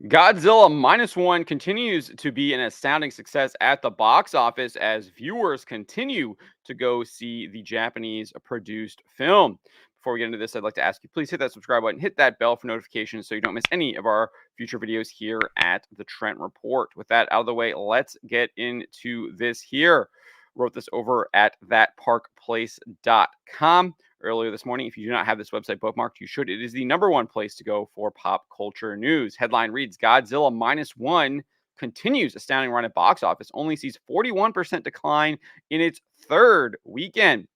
Godzilla Minus One continues to be an astounding success at the box office as viewers continue to go see the Japanese produced film. Before we get into this, I'd like to ask you please hit that subscribe button, hit that bell for notifications so you don't miss any of our future videos here at the Trent Report. With that out of the way, let's get into this here. Wrote this over at thatparkplace.com earlier this morning. If you do not have this website bookmarked, you should. It is the number one place to go for pop culture news. Headline reads Godzilla Minus One continues astounding run at box office, only sees 41% decline in its third weekend.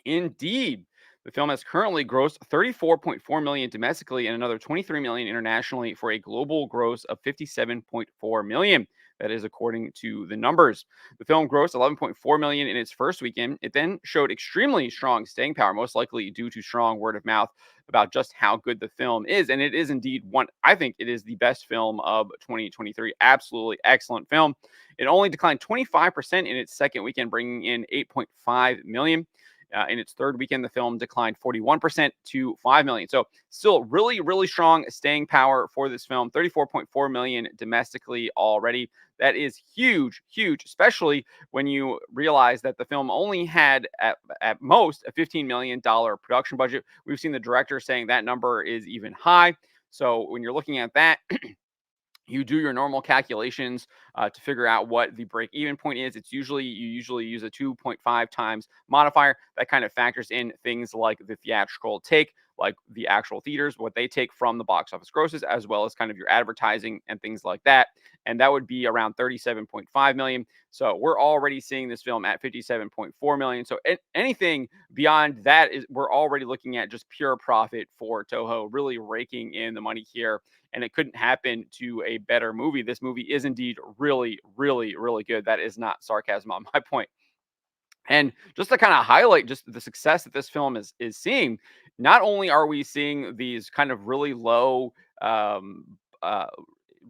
Indeed, the film has currently grossed 34.4 million domestically and another 23 million internationally for a global gross of 57.4 million. That is according to the numbers. The film grossed 11.4 million in its first weekend. It then showed extremely strong staying power, most likely due to strong word of mouth about just how good the film is. And it is indeed one, I think it is the best film of 2023. Absolutely excellent film. It only declined 25% in its second weekend, bringing in 8.5 million. In its third weekend, the film declined 41% to 5 million. So still really, really strong staying power for this film. 34.4 million domestically already. That is huge, huge, especially when you realize that the film only had at most a $15 million production budget. We've seen the director saying that number is even high. So when you're looking at that, you do your normal calculations to figure out what the break even point is. You usually use a 2.5 times modifier that kind of factors in things like the theatrical take, like the actual theaters, what they take from the box office grosses, as well as kind of your advertising and things like that. And that would be around 37.5 million. So we're already seeing this film at 57.4 million. So anything beyond that is we're already looking at just pure profit for Toho, really raking in the money here, and it couldn't happen to a better movie. This movie is indeed really, really, really good. That is not sarcasm on my point. And just to kind of highlight just the success that this film is seeing, not only are we seeing these kind of really low, um, uh,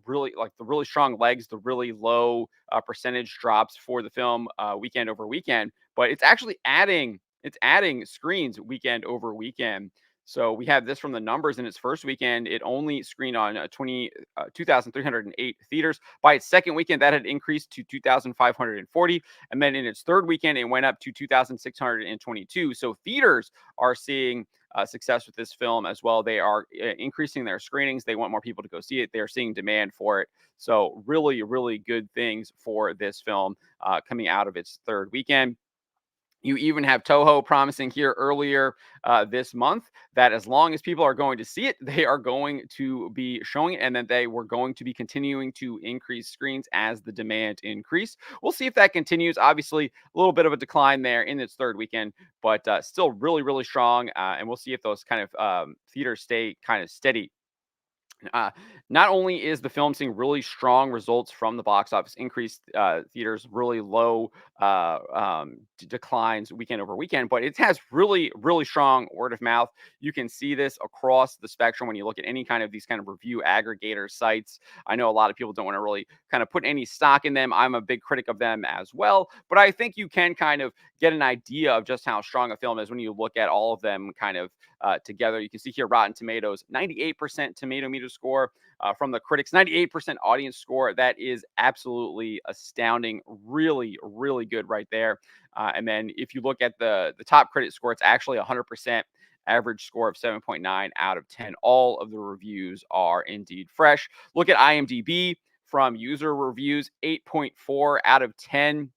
really like the really strong legs, the really low percentage drops for the film weekend over weekend, but it's adding screens weekend over weekend. So we have this from the numbers in its first weekend. It only screened on 2,308 theaters. By its second weekend, that had increased to 2,540. And then in its third weekend, it went up to 2,622. So theaters are seeing success with this film as well. They are increasing their screenings. They want more people to go see it. They're seeing demand for it. So really, really good things for this film coming out of its third weekend. You even have Toho promising here earlier this month that as long as people are going to see it, they are going to be showing it, and that they were going to be continuing to increase screens as the demand increase. We'll see if that continues. Obviously, a little bit of a decline there in its third weekend, but still really, really strong. And we'll see if those kind of theaters stay kind of steady. uh, Not only is the film seeing really strong results from the box office, increased theaters, really low declines weekend over weekend, but it has really, really strong word of mouth. You can see this across the spectrum when you look at any kind of these kind of review aggregator sites. I know a lot of people don't want to really kind of put any stock in them. I'm a big critic of them as well, but I think you can kind of get an idea of just how strong a film is when you look at all of them kind of together. You can see here Rotten Tomatoes, 98% tomato meter score from the critics, 98% audience score. That is absolutely astounding. Really, really good right there. And then if you look at the top critic score, it's actually 100%. Average score of 7.9 out of 10. All of the reviews are indeed fresh. Look at IMDb from user reviews, 8.4 out of 10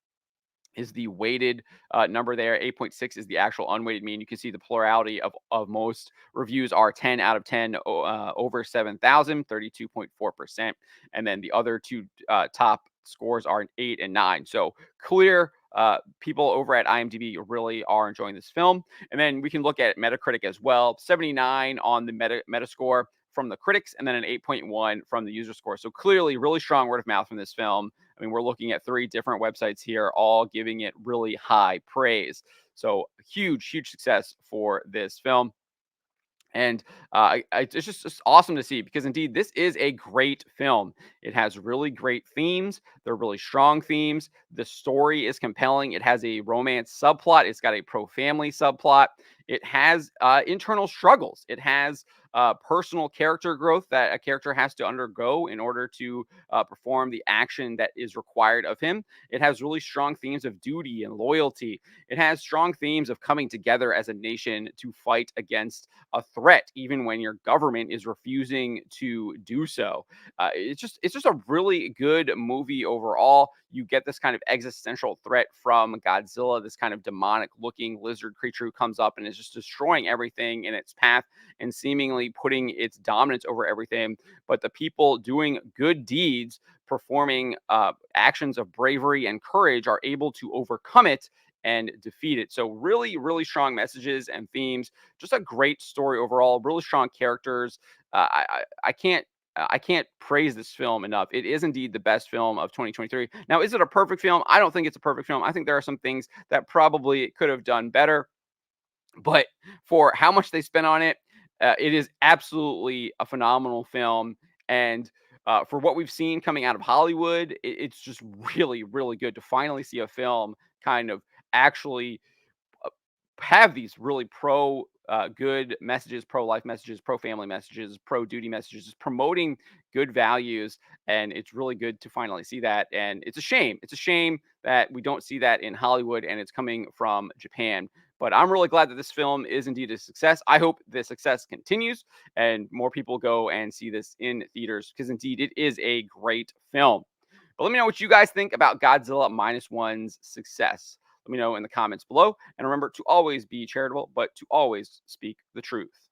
is the weighted number there. 8.6 is the actual unweighted mean. You can see the plurality of most reviews are 10 out of 10 over 7,000, 32.4%. And then the other two top scores are 8 and 9. So clear people over at IMDb really are enjoying this film. And then we can look at Metacritic as well. 79 on the Metascore from the critics, and then an 8.1 from the user score. So clearly, really strong word of mouth from this film. I mean, we're looking at 3 different websites here, all giving it really high praise. So huge, huge success for this film. And it's just awesome to see because indeed this is a great film. It has really great themes. They're really strong themes. The story is compelling. It has a romance subplot. It's got a pro family subplot. It has internal struggles. It has personal character growth that a character has to undergo in order to perform the action that is required of him. It has really strong themes of duty and loyalty. It has strong themes of coming together as a nation to fight against a threat, even when your government is refusing to do so. It's just a really good movie overall. You get this kind of existential threat from Godzilla, this kind of demonic looking lizard creature who comes up and is just destroying everything in its path and seemingly putting its dominance over everything. But the people doing good deeds, performing actions of bravery and courage, are able to overcome it and defeat it. So really, really strong messages and themes. Just a great story overall. Really strong characters. I can't praise this film enough. It is indeed the best film of 2023. Now, is it a perfect film? I don't think it's a perfect film. I think there are some things that probably it could have done better, but for how much they spent on it, it is absolutely a phenomenal film. And for what we've seen coming out of Hollywood, it's just really, really good to finally see a film kind of actually uh, have these really pro good messages, pro life messages, pro family messages, pro duty messages, just promoting good values. And it's really good to finally see that. And it's a shame. It's a shame that we don't see that in Hollywood and it's coming from Japan. But I'm really glad that this film is indeed a success. I hope the success continues and more people go and see this in theaters because indeed it is a great film. But let me know what you guys think about Godzilla Minus One's success. Let me know in the comments below. And remember to always be charitable, but to always speak the truth.